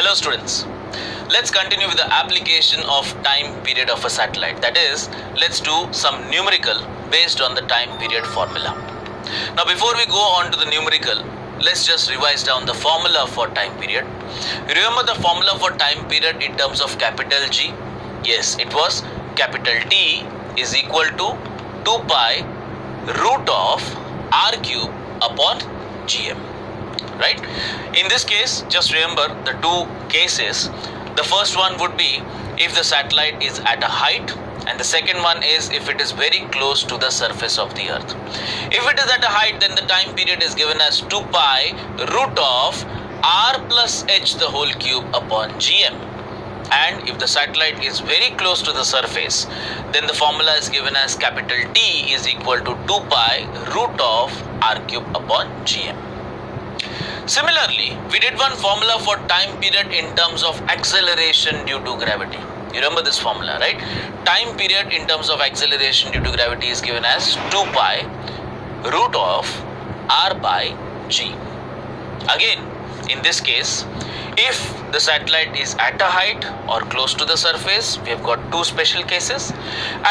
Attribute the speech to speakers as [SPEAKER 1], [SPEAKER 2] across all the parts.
[SPEAKER 1] Hello students, let's continue with the application of time period of a satellite. That is, let's do some numerical based on the time period formula. Now before we go on to the numerical, let's just revise down the formula for time period. Remember the formula for time period in terms of capital G? Yes, it was capital T is equal to 2 pi root of r cube upon gm. Right? In this case, just remember the two cases. The first one would be if the satellite is at a height, and the second one is if it is very close to the surface of the earth. If it is at a height, then the time period is given as 2 pi root of r plus h the whole cube upon gm. And if the satellite is very close to the surface, then the formula is given as capital T is equal to 2 pi root of r cube upon gm. Similarly, we did one formula for time period in terms of acceleration due to gravity. You remember this formula, right? Time period in terms of acceleration due to gravity is given as 2 pi root of r by g. Again, in this case, if the satellite is at a height or close to the surface, we have got two special cases.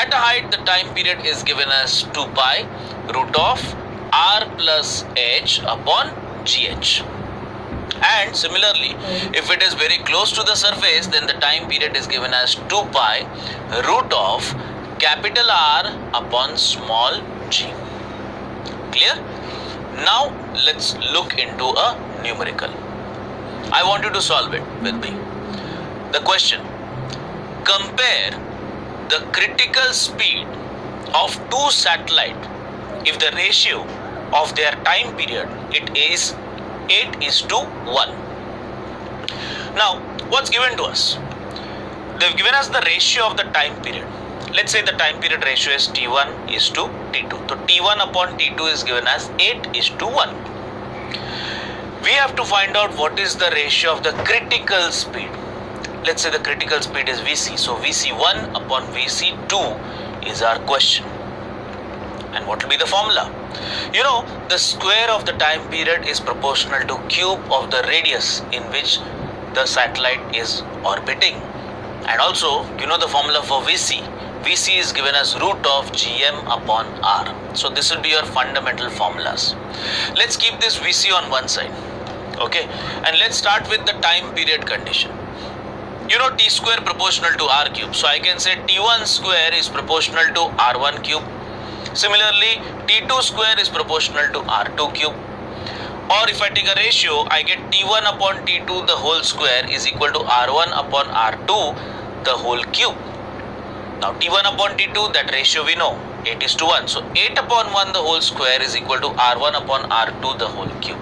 [SPEAKER 1] At a height, the time period is given as 2 pi root of r plus h upon gh. And similarly, if it is very close to the surface, then the time period is given as 2 pi root of capital R upon small g. Clear? Now let's look into a numerical. I want you to solve it with me. The question: compare the critical speed of two satellites if the ratio of their time period it is 8:1. Now, what's given to us? They've given us the ratio of the time period. Let's say the time period ratio is T1 is to T2. So T1 upon T2 is given as 8:1. We have to find out what is the ratio of the critical speed. Let's say the critical speed is Vc. So Vc1 upon Vc2 is our question. And what will be the formula? You know, the square of the time period is proportional to cube of the radius in which the satellite is orbiting. And also, you know the formula for Vc. Vc is given as root of gm upon r. So this will be your fundamental formulas. Let's keep this Vc on one side. Okay. And let's start with the time period condition. You know t square proportional to r cube. So I can say t1 square is proportional to r1 cube. Similarly, T2 square is proportional to R2 cube. Or if I take a ratio, I get T1 upon T2 the whole square is equal to R1 upon R2 the whole cube. Now T1 upon T2, that ratio we know, 8:1. So 8 upon 1 the whole square is equal to R1 upon R2 the whole cube.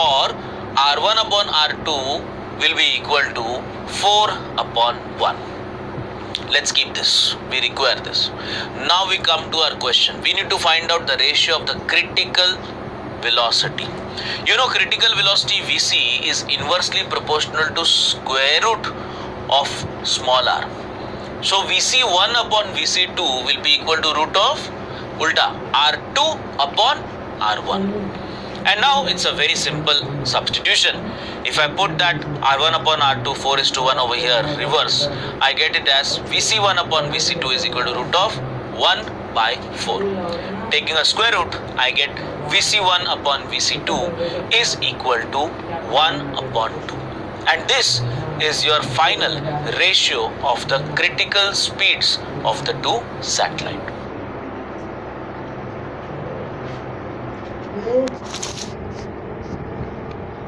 [SPEAKER 1] Or R1 upon R2 will be equal to 4 upon 1. Let's keep this. We require this. Now we come to our question. We need to find out the ratio of the critical velocity. You know, critical velocity Vc is inversely proportional to square root of small r. So Vc1 upon Vc2 will be equal to root of ulta r2 upon r1. And now it's a very simple substitution. If I put that R1 upon R2 4:1 over here reverse, I get it as Vc1 upon Vc2 is equal to root of 1 by 4. Taking a square root, I get Vc1 upon Vc2 is equal to 1 upon 2. And this is your final ratio of the critical speeds of the two satellites.